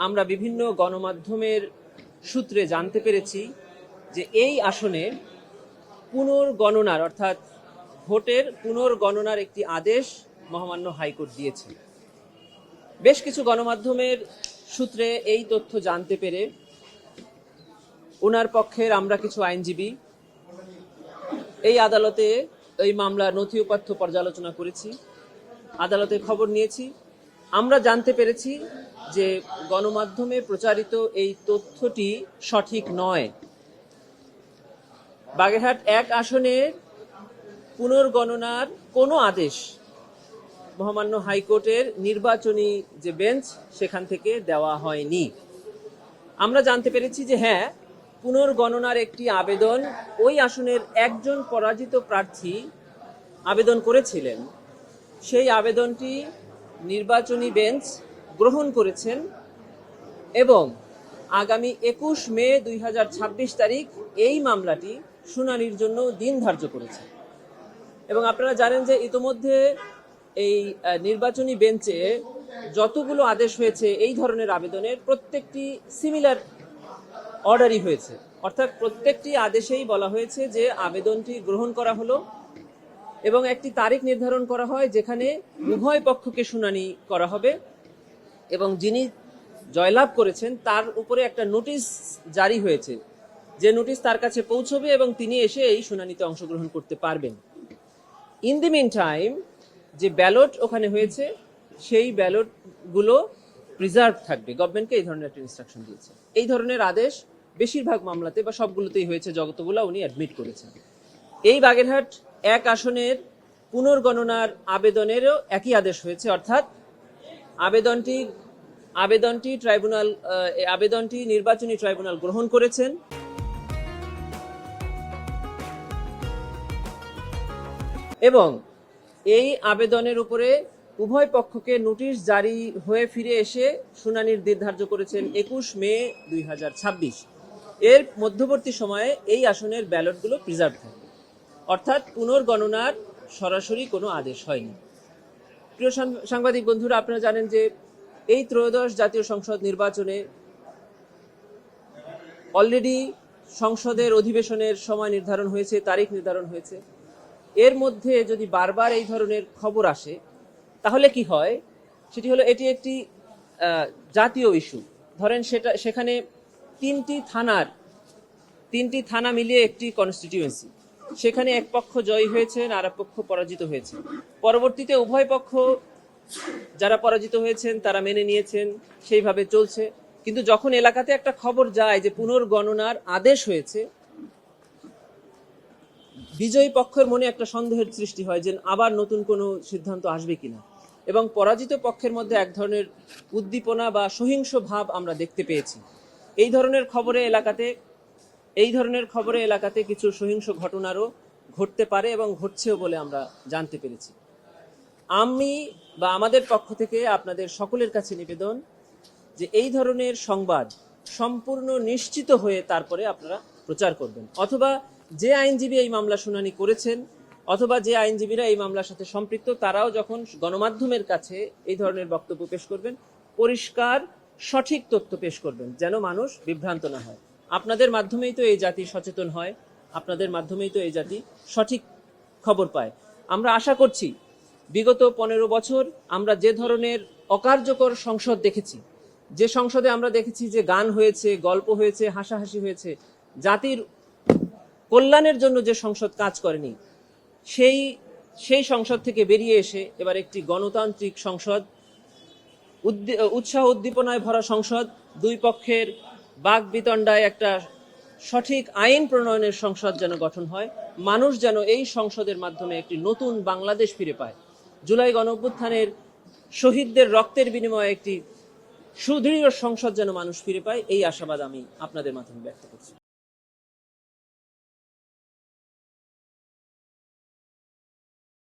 আমরা বিভিন্ন গণমাধ্যমের সূত্রে জানতে পেরেছি যে এই আসনে পুনর্গণনার অর্থাৎ ভোটের পুনর্গণনার একটি আদেশ মহামান্য হাইকোর্ট দিয়েছে। বেশ কিছু গণমাধ্যমের সূত্রে এই তথ্য জানতে পেরে ওনার পক্ষের আমরা কিছু আইনজীবী এই আদালতে এই মামলার নথি উপাত্ত পর্যালোচনা করেছি, আদালতে খবর নিয়েছি। আমরা জানতে পেরেছি যে গণমাধ্যমে প্রচারিত এই তথ্যটি সঠিক নয়। বাগেরহাট 1 আসনের পুনর্গণনার কোনো আদেশ মহামান্য হাইকোর্টের নির্বাচনী যে বেঞ্চ সেখান থেকে দেওয়া হয়নি। আমরা জানতে পেরেছি যে হ্যাঁ, পুনর্গণনার একটি আবেদন ওই আসনের একজন পরাজিত প্রার্থী আবেদন করেছিলেন। সেই আবেদনটি নির্বাচনী বেঞ্চ গ্রহণ করেছেন এবং আগামী 21 মে 2026 তারিখ এই মামলাটি শুনানির জন্য দিন ধার্য করেছে। এবং আপনারা জানেন যে ইতোমধ্যে এই নির্বাচনী বেঞ্চে যতগুলো আদেশ হয়েছে এই ধরনের আবেদনের প্রত্যেকটি সিমিলার অর্ডারই হয়েছে, অর্থাৎ প্রত্যেকটি আদেশেই বলা হয়েছে যে আবেদনটি গ্রহণ করা হলো এবং একটি তারিখ নির্ধারণ করা হয় যেখানে উভয় পক্ষকে শুনানি করা হবে এবং যিনি জয়লাভ করেছেন তার উপরে একটা নোটিশ জারি হয়েছে, যে নোটিশ তার কাছে পৌঁছবে এবং তিনি এসে এই শুনানিতে অংশগ্রহণ করতে পারবেন। ইন দি মিন টাইম যে ব্যালট ওখানে হয়েছে সেই ব্যালটগুলো প্রিজার্ভ থাকবে। গভর্নমেন্টকে এই ধরনের একটা ইনস্ট্রাকশন দিয়েছে। এই ধরনের আদেশ বেশিরভাগ মামলাতে বা সবগুলোতেই হয়েছে, যতগুলো উনি অ্যাডমিট করেছেন। এই বাগেরহাট 1 আসনের পুনর্গণনার আবেদনেরও একই আদেশ হয়েছে, অর্থাৎ আবেদনটি নির্বাচনী ট্রাইব্যুনাল গ্রহণ করেছেন এবং এই আবেদনের উপরে উভয় পক্ষকে নোটিশ জারি হয়ে ফিরে এসে শুনানির দিন ধার্য করেছেন 21 মে 2026। এর মধ্যবর্তী সময়ে এই আসনের ব্যালটগুলো প্রিজার্ভ থাকবে, অর্থাৎ পুনর্গণনার সরাসরি কোনো আদেশ হয়নি। প্রিয় সাংবাদিক বন্ধুরা, আপনারা জানেন যে এই ত্রয়োদশ জাতীয় সংসদ নির্বাচনে অলরেডি সংসদের অধিবেশনের সময় নির্ধারণ হয়েছে, তারিখ নির্ধারণ হয়েছে। এর মধ্যে যদি বারবার এই ধরনের খবর আসে তাহলে কি হয়, সেটি হলো এটি একটি জাতীয় ইস্যু। ধরেন সেখানে তিনটি থানা মিলিয়ে একটি কনস্টিটিউয়েন্সি, সেখানে এক পক্ষ জয়ী হয়েছেন আর এক পক্ষ পরাজিত হয়েছে। পরবর্তীতে উভয় পক্ষ যারা পরাজিত হয়েছেন তারা মেনে নিয়েছেন, সেইভাবে চলছে। কিন্তু যখন এলাকাতে একটা খবর যায় যে পুনর্গণনার আদেশ হয়েছে, বিজয়ী পক্ষের মনে একটা সন্দেহের সৃষ্টি হয় যে আবার নতুন কোনো সিদ্ধান্ত আসবে কিনা, এবং পরাজিত পক্ষের মধ্যে এক ধরনের উদ্দীপনা বা সহিংস ভাব আমরা দেখতে পেয়েছি। এই ধরনের খবরে এলাকাতে কিছু সহিংস ঘটনারও ঘটতে পারে এবং ঘটছেও বলে আমরা জানতে পেরেছি। আমি বা আমাদের পক্ষ থেকে আপনাদের সকলের কাছে নিবেদন যে এই ধরনের সংবাদ সম্পূর্ণ নিশ্চিত হয়ে তারপরে আপনারা প্রচার করবেন, অথবা যে আইনজীবী এই মামলা শুনানি করেছেন অথবা যে আইনজীবীরা এই মামলার সাথে সম্পৃক্ত তারাও যখন গণমাধ্যমের কাছে এই ধরনের বক্তব্য পেশ করবেন, পরিষ্কার সঠিক তথ্য পেশ করবেন, যেন মানুষ বিভ্রান্ত না হয়। আপনাদের মাধ্যমেই তো এই জাতি সচেতন হয়, আপনাদের মাধ্যমেই তো এই জাতি সঠিক খবর পায়। আমরা আশা করছি বিগত 15 বছর আমরা যে ধরনের অকার্যকর সংসদ দেখেছি, যে সংসদে আমরা দেখেছি যে গান হয়েছে, গল্প হয়েছে, হাসাহাসি হয়েছে, জাতির কল্যাণের জন্য যে সংসদ কাজ করেনি, সেই সংসদ থেকে বেরিয়ে এসে এবার একটি গণতান্ত্রিক সংসদ, উৎসাহ উদ্দীপনায় ভরা সংসদ, দুই পক্ষের বাক বিতণ্ডায় একটা সঠিক আইন প্রণয়নের সংসদ যেন গঠন হয়, মানুষ যেন এই সংসদের মাধ্যমে একটি নতুন বাংলাদেশ ফিরে পায়, জুলাই গণঅভ্যুত্থানের শহীদদের রক্তের বিনিময়ে একটি সুদৃঢ় সংসদ যেন মানুষ ফিরে পায়, এই আশাবাদ আমি আপনাদের মাধ্যমে ব্যক্ত করছি।